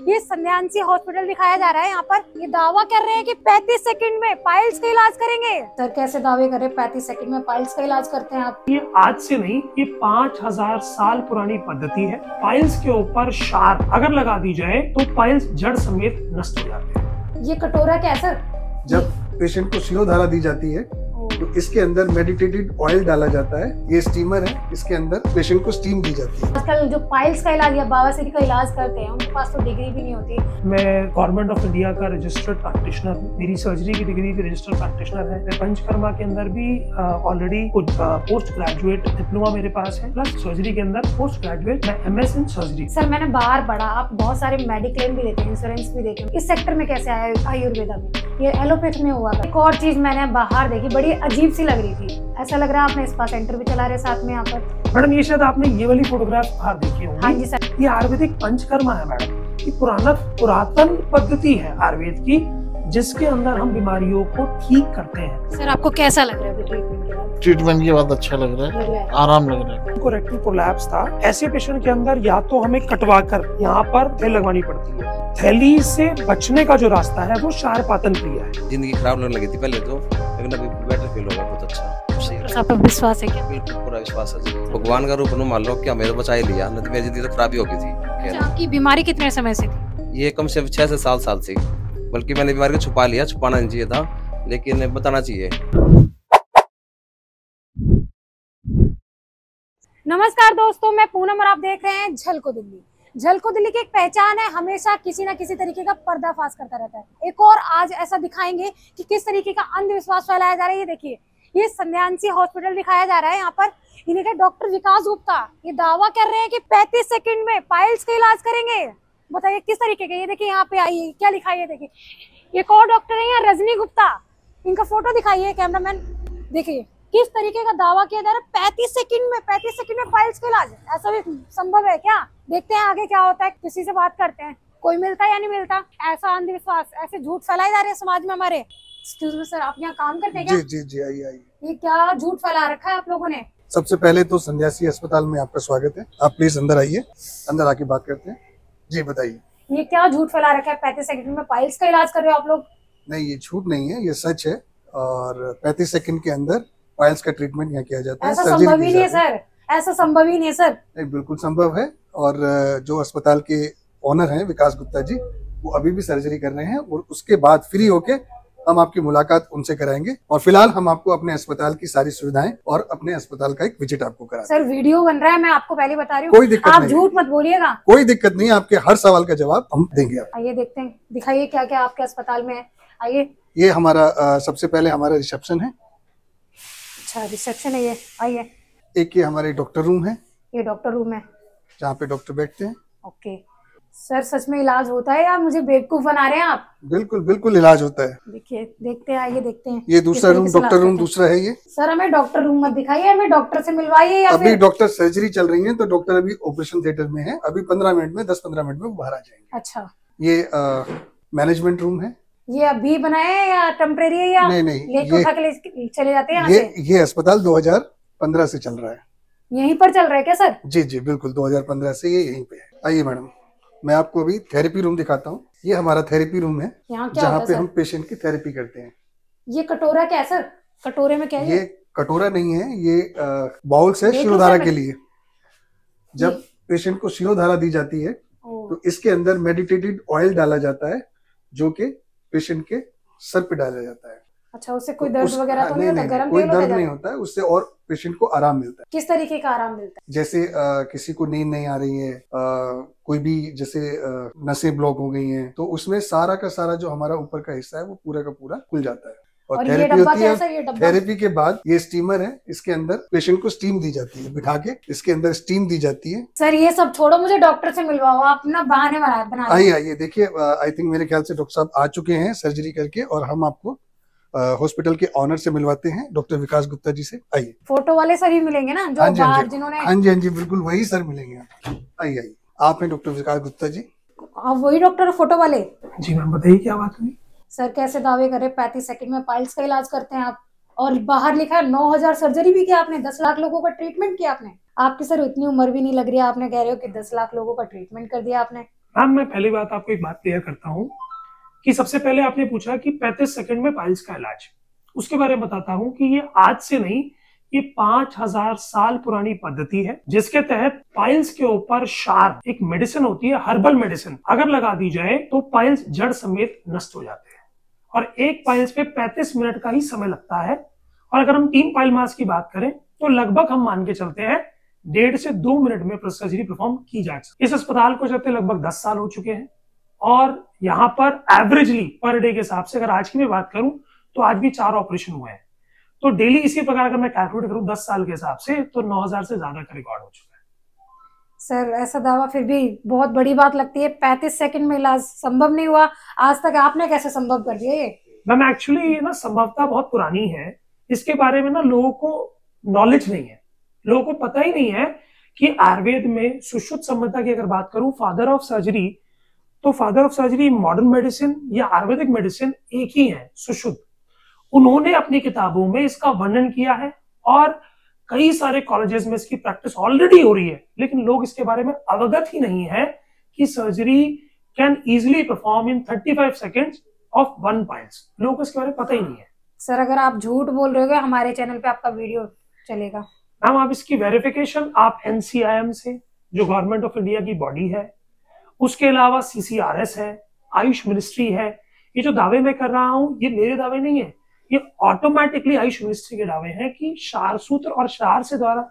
ये संध्यांशी हॉस्पिटल दिखाया जा रहा है। यहाँ पर ये दावा कर रहे हैं कि 35 सेकंड में पाइल्स का इलाज करेंगे। सर कैसे दावे कर रहे हैं 35 सेकंड में पाइल्स का इलाज करते हैं आप? ये आज से नहीं, ये 5000 साल पुरानी पद्धति है। पाइल्स के ऊपर शार्प अगर लगा दी जाए तो पाइल्स जड़ समेत नष्ट हो जाते हैं। ये कटोरा क्या है सर? जब पेशेंट को शिरोधारा दी जाती है तो इसके अंदर मेडिटेटेड ऑयल डाला जाता है। ये स्टीमर है, इसके अंदर पेशेंट को स्टीम दी जाती है। आजकल जो पाइल्स का इलाज या बवासीर का इलाज करते हैं उनके पास तो डिग्री भी नहीं होती। मैं गवर्नमेंट ऑफ इंडिया का रजिस्टर्ड प्रैक्टिशनर हूँ। मेरी सर्जरी की डिग्री भी रजिस्टर्ड प्रैक्टिशनर है। मैं पंचकर्मा के अंदर भी ऑलरेडी कुछ पोस्ट ग्रेजुएट डिप्लोमा मेरे पास है, प्लस सर्जरी के अंदर पोस्ट ग्रेजुएट मैं MS इन सर्जरी। सर मैंने बाहर पढ़ा आप बहुत सारे मेडिक्लेम भी देते हैं, इंश्योरेंस भी देते हैं। इस सेक्टर में कैसे आया आयुर्वेदा में? ये एलोपैथ में हुआ। एक और चीज मैंने बाहर देखी, बड़ी अजीब सी लग रही थी। ऐसा लग रहा है आपने स्पा सेंटर भी चला रहे साथ में यहाँ पर। मैडम ये शायद आपने ये वाली फोटोग्राफ बाहर देखी होगी। हाँ जी सर। ये आयुर्वेदिक पंचकर्मा है मैडम। ये पुरातन पद्धति है आयुर्वेद की, जिसके अंदर हम बीमारियों को ठीक करते हैं। सर आपको कैसा लग रहा है ट्रीटमेंट के बाद? ट्रीटमेंट के बाद अच्छा लग रहा है, आराम लग रहा है। उनको रेक्टल प्रोलैप्स था। ऐसे पेशेंट के अंदर या तो हमें कटवा कर यहाँ पर थैली लगवानी पड़ती है। थैली से बचने का जो रास्ता है वो शारपातन क्रिया है। जिंदगी खराब लगने लगी थी पहले तो, लेकिन अभी बेटर फील हो रहा है, बहुत अच्छा। आप पर विश्वास है क्या? बिल्कुल पूरा विश्वास है जी। भगवान का रूप मान लो, क्या मेरे बचा ही लिया, नहीं तो मेरी जिंदगी तो खराब ही हो गई थी। अच्छा, आपकी बीमारी कितने समय से थी? ये कम से 6 से 7 साल से, बल्कि मैंने बीमारी को छुपा लिया, छुपाना नहीं चाहिए था, लेकिन बताना चाहिए। नमस्कार दोस्तों, मैं पूनम और आप देख रहे हैं झलको दिल्ली। झलको दिल्ली की एक पहचान है, हमेशा किसी न किसी तरीके का पर्दाफाश करता रहता है। एक और आज ऐसा दिखाएंगे कि किस तरीके का अंधविश्वास फैलाया जा रहा है। ये देखिए, ये संध्यांशी हॉस्पिटल दिखाया जा रहा है। यहाँ पर इन्हें डॉक्टर विकास गुप्ता ये दावा कर रहे हैं कि 35 सेकंड में पाइल्स का इलाज करेंगे। बताइए किस तरीके का। ये देखिए यहाँ पे आइए, क्या लिखा है ये देखिए। एक और डॉक्टर है यहाँ रजनी गुप्ता, इनका फोटो दिखाइए कैमरामैन। देखिए किस तरीके का दावा किया जा रहा है 35 सेकंड में पाइल्स का इलाज। ऐसा भी संभव है क्या? देखते हैं आगे क्या होता है। किसी से बात करते हैं, कोई मिलता है या नहीं मिलता। ऐसा अंधविश्वास, ऐसे झूठ फैलाए जा रहे हैं समाज में हमारे। एक्सक्यूज मी सर, आप यहाँ काम करते हैं क्या? जी जी जी, आइए। ये क्या झूठ फैला रखा है आप लोगों ने? सबसे पहले तो संध्यांशी अस्पताल में आपका स्वागत है। आप प्लीज अंदर आइए, अंदर आके बात करते हैं। जी बताइए। ये क्या झूठ फैला रखा है 35 सेकंड में पाइल्स का इलाज कर रहे हो आप लोग? नहीं, ये झूठ नहीं है, ये सच है। और 35 सेकंड के अंदर पाइल्स का ट्रीटमेंट यहाँ किया जाता है। ऐसा संभव ही नहीं है सर, ऐसा संभव ही नहीं है सर। नहीं, बिल्कुल संभव है। और जो अस्पताल के ओनर हैं विकास गुप्ता जी, वो अभी भी सर्जरी कर रहे हैं और उसके बाद फ्री होके हम आपकी मुलाकात उनसे कराएंगे। और फिलहाल हम आपको अपने अस्पताल की सारी सुविधाएं और अपने अस्पताल का एक विजिट आपको करा। सर वीडियो बन रहा है, मैं आपको पहले बता रही हूँ, कोई दिक्कत आप नहीं, झूठ मत बोलिएगा। कोई दिक्कत नहीं, आपके हर सवाल का जवाब हम देंगे आपको। आइए देखते हैं, दिखाइए क्या क्या आपके अस्पताल में है। आइए। ये हमारा सबसे पहले हमारा रिसेप्शन है। अच्छा रिसेप्शन है ये, आइए। एक ये हमारे डॉक्टर रूम है, ये डॉक्टर रूम है जहाँ पे डॉक्टर बैठते हैं। ओके सर, सच में इलाज होता है या मुझे बेवकूफ बना रहे हैं आप? बिल्कुल बिल्कुल इलाज होता है। देखिए, देखते हैं, आइए देखते हैं। ये दूसरा रूम, डॉक्टर रूम दूसरा है ये। सर हमें डॉक्टर रूम मत दिखाइए, हमें डॉक्टर से मिलवाइए। या अभी फिर डॉक्टर सर्जरी चल रही है तो डॉक्टर अभी ऑपरेशन थिएटर में है। अभी 10-15 मिनट में वो बाहर आ जाएंगे। अच्छा, ये मैनेजमेंट रूम है। ये अभी बनाए हैं या टेम्परेरी है या नहीं, लेके उठा के चले जाते हैं यहाँ से? ये अस्पताल 2015 से चल रहा है। यहीं पर चल रहा है क्या सर? जी जी बिल्कुल, 2015 से ये यहीं पे है। आइए मैडम, मैं आपको अभी थेरेपी रूम दिखाता हूँ। ये हमारा थेरेपी रूम है, जहाँ पे हम पेशेंट की थेरेपी करते हैं। ये कटोरा क्या है सर? कटोरे में क्या है? ये कटोरा नहीं है, ये बाउल्स है शिरोधारा के लिए। जब पेशेंट को शिरोधारा दी जाती है तो इसके अंदर मेडिटेटेड ऑयल डाला जाता है, जो कि पेशेंट के सर पे डाला जाता है। अच्छा, उससे कोई दर्द वगैरह तो नहीं होता? गरम कोई तेल दर्द नहीं होता है उससे, और पेशेंट को आराम मिलता है। किस तरीके का आराम मिलता है? जैसे किसी को नींद नहीं आ रही है, कोई भी जैसे नसें ब्लॉक हो गई हैं, तो उसमें सारा का सारा जो हमारा ऊपर का हिस्सा है वो पूरा का पूरा खुल जाता है। और थेरेपी होती है। थेरेपी के बाद ये स्टीमर है, इसके अंदर पेशेंट को स्टीम दी जाती है, बिठा के इसके अंदर स्टीम दी जाती है। सर ये सब छोड़ो, मुझे डॉक्टर से मिलवाओ, आप ना बहाने बना। आइए देखिए, आई थिंक मेरे ख्याल से डॉक्टर साहब आ चुके हैं सर्जरी करके, और हम आपको हॉस्पिटल के ऑनर से मिलवाते हैं, डॉक्टर विकास गुप्ता जी से। आइए। फोटो वाले सर ही मिलेंगे ना, जो बाहर जिन्होंने? हाँ जी बिल्कुल वही सर मिलेंगे। आइए, आप हैं डॉक्टर विकास गुप्ता जी? आप वही डॉक्टर फोटो वाले? जी मैम बताइए क्या बात हुई। सर कैसे दावे करे 35 सेकंड में पाइल्स का इलाज करते हैं आप, और बाहर लिखा है 9000 सर्जरी भी किया आपने, 10 लाख लोगों का ट्रीटमेंट किया आपने। आपकी सर इतनी उम्र भी नहीं लग रही है, आपने कह रहे हो कि 10 लाख लोगों का ट्रीटमेंट कर दिया आपने। मैम मैं पहली बात आपको एक बात क्लियर करता हूँ कि सबसे पहले आपने पूछा कि 35 सेकंड में पाइल्स का इलाज, उसके बारे में बताता हूँ कि ये आज से नहीं, ये 5000 साल पुरानी पद्धति है जिसके तहत पाइल्स के ऊपर शार एक मेडिसिन होती है, हर्बल मेडिसिन, अगर लगा दी जाए तो पाइल्स जड़ समेत नष्ट हो जाते हैं और एक पाइल्स पे 35 मिनट का ही समय लगता है। और अगर हम 3 पाइल मास की बात करें तो लगभग हम मान के चलते हैं 1.5 से 2 मिनट में सर्जरी परफॉर्म की जा सकती है। इस अस्पताल को चलते लगभग 10 साल हो चुके हैं और यहाँ पर एवरेजली पर डे के हिसाब से अगर आज की मैं बात करूं तो आज भी 4 ऑपरेशन हुए हैं। तो डेली इसी प्रकार अगर मैं कैलकुलेट करूं 10 साल के हिसाब से तो 9000 से ज्यादा का रिकॉर्ड हो चुका है। सर ऐसा दावा फिर भी बहुत बड़ी बात लगती है, 35 सेकंड में इलाज संभव नहीं हुआ आज तक, आपने कैसे संभव कर दिया ये? मैम एक्चुअली ये ना संभवता बहुत पुरानी है, इसके बारे में ना लोगों को नॉलेज नहीं है, लोगों को पता ही नहीं है कि आयुर्वेद में सुश्रुत संहिता की अगर बात करूं फादर ऑफ सर्जरी, तो father of surgery modern medicine या आयुर्वेदिक मेडिसिन एक ही है, सुश्रुत। उन्होंने अपनी किताबों में इसका वर्णन किया है और कई सारे कॉलेजेस में इसकी प्रैक्टिस ऑलरेडी हो रही है, लेकिन लोग इसके बारे में अवगत ही नहीं है कि surgery can easily perform in 35 seconds of 1 piles. लोगों को इसके बारे में पता ही नहीं है। सर अगर आप झूठ बोल रहे हो हमारे चैनल पे आपका वीडियो चलेगा? मैम आप इसकी वेरिफिकेशन आप NCIM से, जो गवर्नमेंट ऑफ इंडिया की बॉडी है, उसके अलावा CCRS है, आयुष मिनिस्ट्री है, ये जो दावे मैं कर रहा हूं ये मेरे दावे नहीं है, ये ऑटोमेटिकली आयुष मिनिस्ट्री के दावे हैं कि शार सूत्र और शार से द्वारा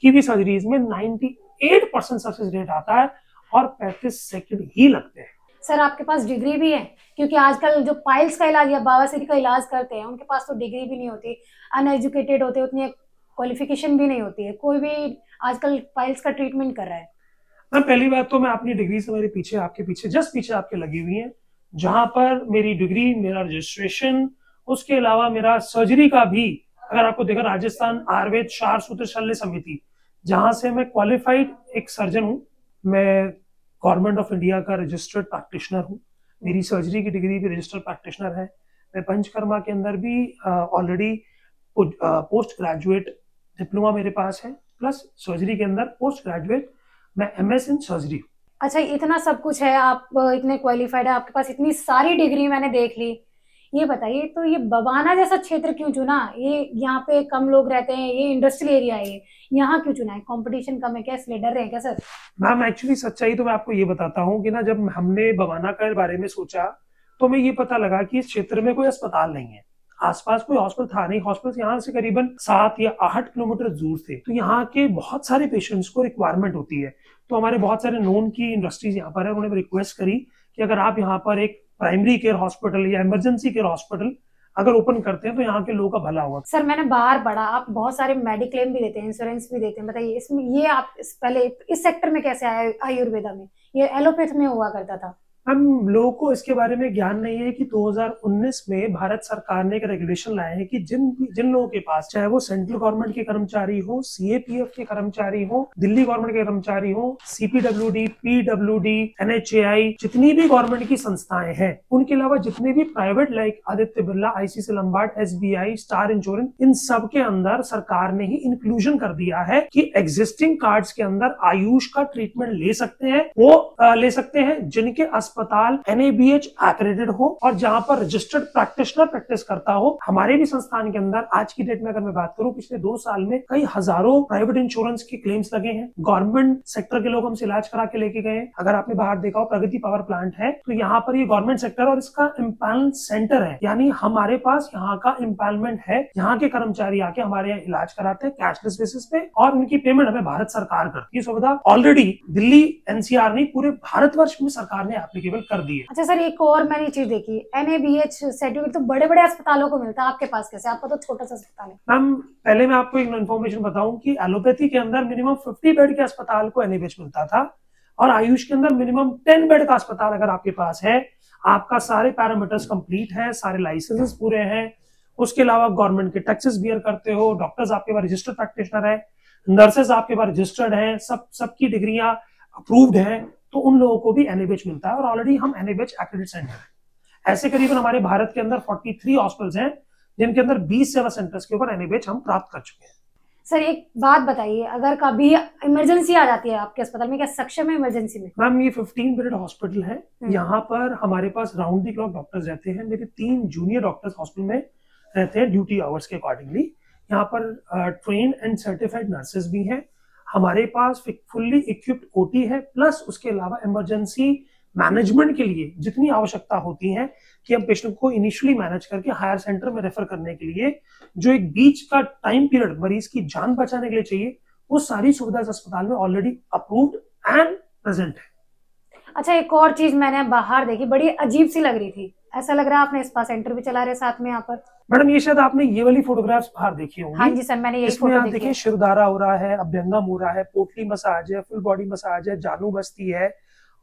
की हुई सर्जरीज में 98% सक्सेस रेट आता है और 35 सेकंड ही लगते हैं। सर आपके पास डिग्री भी है? क्योंकि आजकल जो पाइल्स का इलाज या बवासीर का इलाज करते हैं उनके पास तो डिग्री भी नहीं होती, अनएजुकेटेड होते, उतनी क्वालिफिकेशन भी नहीं होती है, कोई भी आजकल पाइल्स का ट्रीटमेंट कर रहा है। मैम पहली बात तो मैं अपनी डिग्री से मेरे पीछे, आपके पीछे, जस्ट पीछे आपके लगी हुई है, जहां पर मेरी डिग्री, मेरा रजिस्ट्रेशन, उसके अलावा मेरा सर्जरी का भी अगर आपको देखा, राजस्थान आयुर्वेद शार सूत्र शल्य समिति, जहां से मैं क्वालिफाइड एक सर्जन हूं, मैं गवर्नमेंट ऑफ इंडिया का रजिस्टर्ड प्रैक्टिशनर हूं, मेरी सर्जरी की डिग्री भी रजिस्टर्ड प्रैक्टिशनर है। मैं पंचकर्मा के अंदर भी ऑलरेडी पोस्ट ग्रेजुएट डिप्लोमा मेरे पास है, प्लस सर्जरी के अंदर पोस्ट ग्रेजुएट मैं MS इन सर्जरी। अच्छा इतना सब कुछ है, आप इतने क्वालिफाइड है, आपके पास इतनी सारी डिग्री मैंने देख ली, ये बताइए तो ये बवाना जैसा क्षेत्र क्यों चुना? ये यहाँ पे कम लोग रहते हैं, ये इंडस्ट्रियल एरिया है, यहाँ क्यों चुना है? कंपटीशन कम है क्या, इसलिए डर रहे हैं क्या सर? मैम एक्चुअली सच्चाई तो मैं आपको ये बताता हूँ कि ना जब हमने बवाना के बारे में सोचा तो हमें ये पता लगा कि इस क्षेत्र में कोई अस्पताल नहीं है, आसपास कोई हॉस्पिटल था नहीं, हॉस्पिटल यहाँ से करीबन 7 या 8 किलोमीटर दूर थे, तो यहाँ के बहुत सारे पेशेंट्स को रिक्वायरमेंट होती है। तो हमारे बहुत सारे नोन की इंडस्ट्रीज यहाँ पर है, उन्होंने रिक्वेस्ट करी कि अगर आप यहाँ पर एक प्राइमरी केयर हॉस्पिटल या इमरजेंसी केयर हॉस्पिटल अगर ओपन करते हैं तो यहाँ के लोगों का भला होगा। सर मैंने बाहर पढ़ा आप बहुत सारे मेडिक्लेम भी देते हैं, इंश्योरेंस भी देते हैं, बताइए इसमें ये आप पहले इस सेक्टर में कैसे आए? आयुर्वेदा में ये एलोपैथ में हुआ करता था। हम लोगों को इसके बारे में ज्ञान नहीं है कि 2019 में भारत सरकार ने एक रेगुलेशन लाया है कि जिन लोगों के पास, चाहे वो सेंट्रल गवर्नमेंट के कर्मचारी हो, CAPF के कर्मचारी हो, दिल्ली गवर्नमेंट के कर्मचारी हो, CPWD, PWD, NHAI, जितनी भी गवर्नमेंट की संस्थाएं हैं, उनके अलावा जितने भी private like Aditya Birla, ICICI Lombard, SBI, Star Insurance, इन सब के अंदर सरकार ने ही इंक्लूजन कर दिया है कि एग्जिस्टिंग कार्ड्स के अंदर आयुष का ट्रीटमेंट ले सकते हैं, वो ले सकते हैं जिनके अस्पताल NABH एक्रेडिटेड हो और जहां पर रजिस्टर्ड प्रैक्टिशनर प्रैक्टिस करता हो। हमारे भी संस्थान के अंदर आज की डेट में अगर मैं बात करूं, पिछले 2 साल में कई हजारों प्राइवेट इंश्योरेंस के क्लेम्स लगे हैं, गवर्नमेंट सेक्टर के लोग हमसे इलाज करा के लेके गए। अगर आपने बाहर देखा हो, प्रगति पावर प्लांट है, तो यहाँ पर ये गवर्नमेंट सेक्टर और इसका इम्पैनल सेंटर है, यानी हमारे पास यहाँ का इम्पैनलमेंट है, यहाँ के कर्मचारी आके हमारे यहाँ इलाज कराते हैं कैशलेस बेसिस पे और उनकी पेमेंट हमें भारत सरकार करती है। सुविधा ऑलरेडी दिल्ली NCR नहीं, पूरे भारतवर्ष में सरकार ने एप्लीकेबल कर दी है। अच्छा सर एक और मैंने चीज देखी, NABH सर्टिफिकेट तो बड़े बड़े अस्पतालों को मिलता है, आपके पास कैसे? आपका तो छोटा सा अस्पताल है। मैम पहले मैं आपको एक इन्फॉर्मेशन बताऊं कि एलोपैथी के अंदर मिनिमम 50 बेड के अस्पताल को NABH मिलता था और आयुष के अंदर मिनिमम 10 बेड का अस्पताल अगर आपके पास है, आपका सारे पैरामीटर्स कंप्लीट है, सारे लाइसेंसेस पूरे हैं, उसके अलावा गवर्नमेंट के टैक्सेस बियर करते हो, डॉक्टर्स आपके पास रजिस्टर्ड प्रैक्टिशनर है, नर्सेस आपके पास रजिस्टर्ड है, सबकी डिग्रियां अप्रूव्ड है, तो उन लोगों को भी NABH मिलता है और ऑलरेडी हम NABH एक्रेडिटेड सेंटर है। ऐसे करीबन हमारे भारत के अंदर 43 हॉस्पिटल्स हैं जिनके अंदर 20 सेवा सेंटर्स के ऊपर NABH हम प्राप्त कर चुके हैं। सर एक बात बताइए, अगर कभी इमरजेंसी आ जाती है आपके अस्पताल में, क्या सक्षम है इमरजेंसी में? मैम ये 15 बेड हॉस्पिटल है। यहाँ पर हमारे पास राउंड द क्लॉक डॉक्टर्स रहते हैं। मेरे 3 जूनियर डॉक्टर्स हॉस्पिटल में रहते हैं ड्यूटी आवर्स के अकॉर्डिंगली। यहाँ पर ट्रेन एंड सर्टिफाइड नर्सेज भी हैं। हमारे पास फुल्ली इक्विप्ड ओटी है, प्लस उसके अलावा इमरजेंसी मैनेजमेंट के लिए जितनी आवश्यकता होती है कि हम पेशेंट को इनिशियली मैनेज करके हायर सेंटर में रेफर करने के लिए जो एक बीच का टाइम पीरियड मरीज की जान बचाने के लिए चाहिए, वो सारी सुविधा इस अस्पताल में ऑलरेडी अप्रूव्ड एंड प्रेजेंट है। अच्छा, एक और चीज मैंने बाहर देखी, बड़ी अजीब सी लग रही थी। ऐसा लग रहा है आपने स्पा सेंटर भी चला रहे साथ में यहाँ पर। मैडम ये शायद आपने ये वाली फोटोग्राफ्स बाहर देखी होंगी। हाँ जी सर, मैंने यही इसमें फोटो आप देखी देखिए है। शिरदारा हो रहा है, अभ्यंगम हो रहा है, पोटली मसाज है, फुल बॉडी मसाज है, जानू बस्ती है,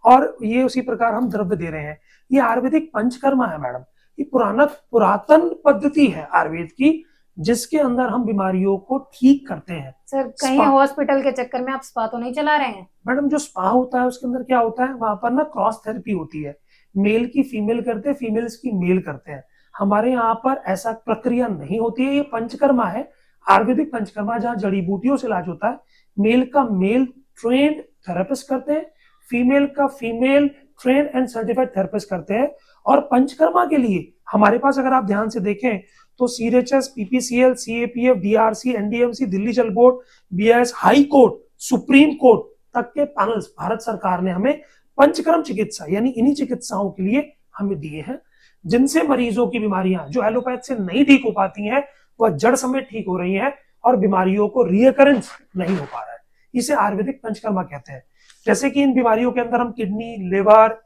और ये उसी प्रकार हम द्रव्य दे रहे हैं। ये आयुर्वेदिक पंचकर्मा है मैडम। ये पुरातन पद्धति है आयुर्वेद की, जिसके अंदर हम बीमारियों को ठीक करते हैं। सर कहीं हॉस्पिटल के चक्कर में आप स्पा तो नहीं चला रहे हैं? मैडम जो स्पा होता है उसके अंदर क्या होता है, वहां पर ना क्रॉस थेरेपी होती है। मेल की फीमेल करते हैं, फीमेल्स की मेल करते हैं। हमारे यहाँ पर ऐसा प्रक्रिया नहीं होती है। ये पंचकर्मा है, आयुर्वेदिक पंचकर्मा, जहाँ जड़ी बूटियों से इलाज होता है। मेल का मेल ट्रेंड थेरेपिस्ट करते हैं, फीमेल का female trend and certified therapist करते हैं। और पंचकर्मा के लिए हमारे पास अगर आप ध्यान से देखें तो CHS, PPCL, CAPF, DRC, NDMC, Delhi Jal board, BS, high court, supreme court तक के पैनल्स भारत सरकार ने हमें पंचकर्म चिकित्सा यानी इन्हीं चिकित्साओं के लिए हमें दिए हैं, जिनसे मरीजों की बीमारियां जो एलोपैथ से नहीं ठीक हो पाती हैं वह जड़ समेत ठीक हो रही हैं और बीमारियों को रिकरेंस नहीं हो पा रहा है। इसे आयुर्वेदिक पंचकर्मा कहते हैं। जैसे कि इन बीमारियों के अंदर हम किडनी, लिवर,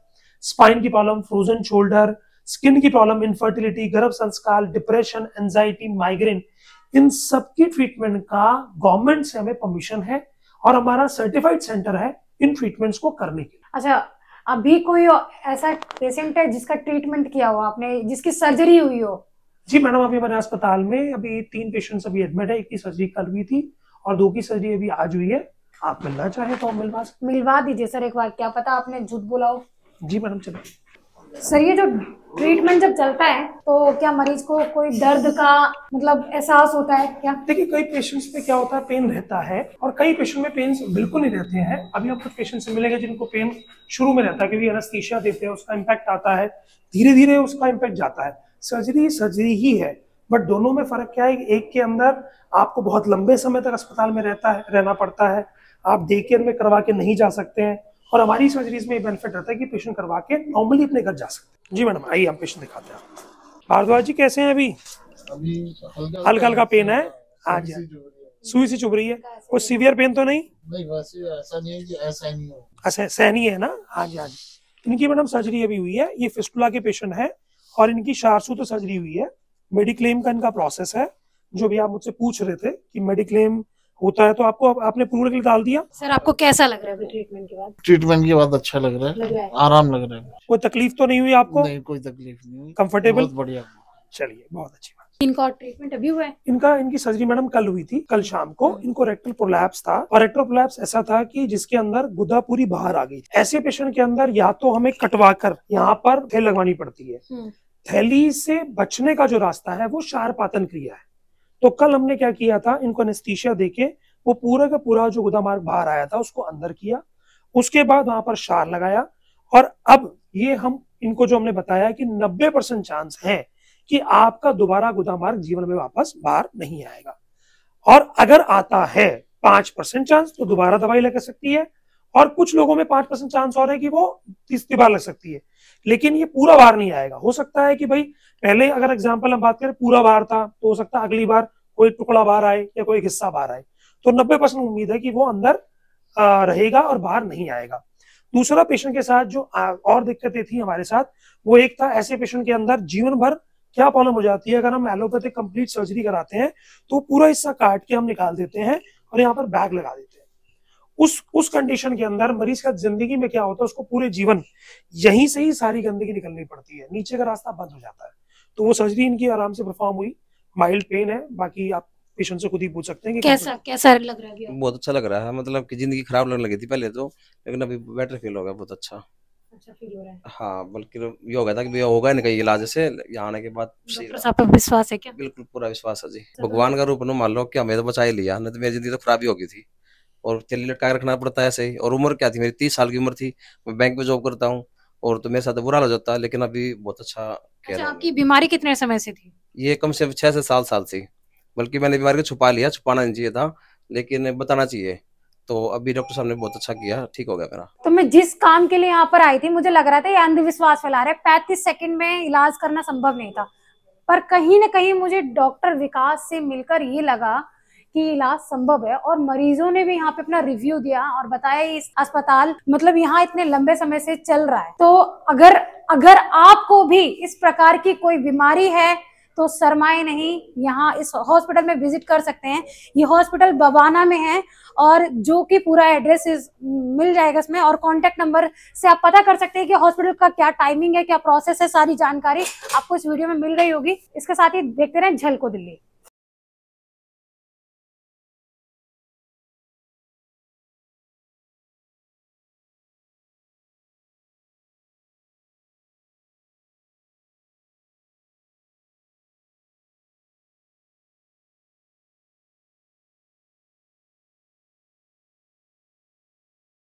स्पाइन की प्रॉब्लम, फ्रोजन शोल्डर, स्किन की प्रॉब्लम, इनफर्टिलिटी, गर्भ संस्कार, डिप्रेशन, एंजाइटी, माइग्रेन, इन सब की ट्रीटमेंट का गवर्नमेंट से हमें परमिशन है और हमारा सर्टिफाइड सेंटर है इन ट्रीटमेंट्स को करने के लिए। अच्छा, अभी कोई ऐसा पेशेंट है जिसका ट्रीटमेंट किया हो आपने, जिसकी सर्जरी हुई हो? जी मैडम, अभी हमारे अस्पताल में अभी 3 पेशेंट्स अभी एडमिट है। एक की सर्जरी कल हुई थी और 2 की सर्जरी अभी आज हुई है। आप मिलना चाहे तो हम मिलवा दीजिए सर एक बार, क्या पता आपने झूठ बोला हो। जी मैडम चलिए। सर ये जो ट्रीटमेंट जब चलता है तो क्या मरीज को कोई दर्द का मतलब एहसास होता है क्या? देखिए कई पेशेंट्स में क्या होता है, पेन रहता है, और कई पेशेंट में पेन बिल्कुल नहीं रहते हैं। अभी आप कुछ पेशेंट से मिलेंगे जिनको पेन शुरू में रहता है, क्योंकि एनेस्थीसिया देते हैं, उसका इम्पैक्ट आता है, धीरे धीरे उसका इम्पैक्ट जाता है। सर्जरी ही है, बट दोनों में फर्क क्या है, एक के अंदर आपको बहुत लंबे समय तक अस्पताल में रहना पड़ता है, आप डे केयर में करवा के नहीं जा सकते हैं, और हमारी सर्जरीज में बेनिफिट रहता है कि पेशेंट करवा के नॉर्मली अपने घर जा सकते हैं। जी मैडम आइए, हम पेशेंट दिखाते हैं। भारद्वाज जी कैसे हैं? अभी हल्का हल्का पेन है? हाँ जी, सुई से चुभ रही है। कोई सीवियर पेन तो नहीं? वैसे ऐसा नहीं है कि ऐसा नहीं हो। अच्छा सहनी है ना? हाँ जी हाँ जी। इनकी मैडम सर्जरी अभी हुई है। ये फिस्टुला के पेशेंट है और इनकी शारसूत्र सर्जरी हुई है। मेडिक्लेम का इनका प्रोसेस है, जो भी आप मुझसे पूछ रहे थे कि मेडिक्लेम होता है तो आपने पूरा डाल दिया। सर आपको कैसा लग रहा है ट्रीटमेंट के बाद? ट्रीटमेंट के बाद अच्छा लग रहा है, आराम लग रहा है। कोई तकलीफ तो नहीं हुई आपको? नहीं, कोई तकलीफ नहीं हुई, कंफर्टेबल? बहुत बढ़िया। चलिए, बहुत अच्छी बात। इनका ट्रीटमेंट अभी हुआ है? इनकी सर्जरी मैडम कल हुई थी, कल शाम को। इनको रेक्टल प्रोलैप्स था, और रेक्टल प्रोलैप्स ऐसा था कि जिसके अंदर गुदा पूरी बाहर आ गई। ऐसे पेशेंट के अंदर या तो हमें कटवाकर यहाँ पर थैली लगवानी पड़ती है, थैली से बचने का जो रास्ता है वो शारपातन क्रिया है। तो कल हमने क्या किया था, इनको एनेस्थीसिया देके वो पूरा का पूरा जो गुदा मार्ग बाहर आया था उसको अंदर किया, उसके बाद वहां पर शार लगाया, और अब ये हम इनको जो हमने बताया कि 90% चांस है कि आपका दोबारा गुदा मार्ग जीवन में वापस बाहर नहीं आएगा, और अगर आता है 5% चांस तो दोबारा दवाई लग सकती है, और कुछ लोगों में 5% चांस और है कि वो तीसरी बार लग सकती है, लेकिन ये पूरा बार नहीं आएगा। हो सकता है कि भाई पहले अगर एग्जाम्पल हम बात करें पूरा बार था, तो हो सकता है अगली बार कोई टुकड़ा बाहर आए या कोई हिस्सा बाहर आए, तो 90% उम्मीद है कि वो अंदर रहेगा और बाहर नहीं आएगा। दूसरा पेशेंट के साथ जो और दिक्कतें थी हमारे साथ, वो एक था ऐसे पेशेंट के अंदर जीवन भर क्या प्रॉब्लम हो जाती है, अगर हम एलोपैथिक कंप्लीट सर्जरी कराते हैं तो पूरा हिस्सा काट के हम निकाल देते हैं और यहाँ पर बैग लगा देते हैं। उस कंडीशन के अंदर मरीज का जिंदगी में क्या होता है, उसको पूरे जीवन यहीं से ही सारी गंदगी निकलनी पड़ती है, नीचे का रास्ता बंद हो जाता है। तो वो सर्जरी इनकी आराम से परफॉर्म हुई। माइल्ड पेन है, बाकी आप पेशेंट से खुद ही पूछ सकते हैं कि कैसा लग रहा है? बहुत अच्छा लग रहा है, मतलब कि जिंदगी खराब लगने लगी थी पहले तो, लेकिन अभी बेटर फील हो गया, बहुत अच्छा। अच्छा फील हो रहा है। हाँ, बल्कि ये हो गया था कि भैया होगा नहीं कहीं इलाज से, यहाँ आने के बाद सही डॉक्टर रहा। साहब पे विश्वास है क्या? बिल्कुल पूरा विश्वास है जी। भगवान का रूप नो मान लो कि हमें तो बचा ही लिया, नहीं तो मेरी जिंदगी तो खराब ही हो गई थी। और तेल लटका के रखना पड़ता है ऐसे ही। और उम्र क्या थी मेरी, 30 साल की उम्र थी। मैं बैंक में जॉब करता हूँ, और तो मेरे साथ बुरा हो जाता, लेकिन अभी बहुत अच्छा कह अच्छा, रहा हूँ। आपकी बीमारी कितने समय से थी? ये कम से 6 से 7 साल से, बल्कि मैंने बीमारी को छुपा लिया, छुपाना नहीं चाहिए था, लेकिन बताना चाहिए। तो अभी डॉक्टर साहब ने बहुत अच्छा किया, ठीक हो गया मेरा। तो मैं जिस काम के लिए यहाँ पर आई थी, मुझे लग रहा था ये अंधविश्वास फैला रहे, 35 सेकंड में इलाज करना संभव नहीं था, पर कहीं ना कहीं मुझे डॉक्टर विकास से मिलकर ये लगा कि इलाज संभव है। और मरीजों ने भी यहाँ पे अपना रिव्यू दिया और बताया इस अस्पताल मतलब यहाँ इतने लंबे समय से चल रहा है। तो अगर आपको भी इस प्रकार की कोई बीमारी है तो शर्माए नहीं, यहाँ इस हॉस्पिटल में विजिट कर सकते हैं। ये हॉस्पिटल बवाना में है, और जो कि पूरा एड्रेस मिल जाएगा इसमें, और कॉन्टेक्ट नंबर से आप पता कर सकते हैं कि हॉस्पिटल का क्या टाइमिंग है, क्या प्रोसेस है, सारी जानकारी आपको इस वीडियो में मिल रही होगी। इसके साथ ही देखते रहें झलको दिल्ली।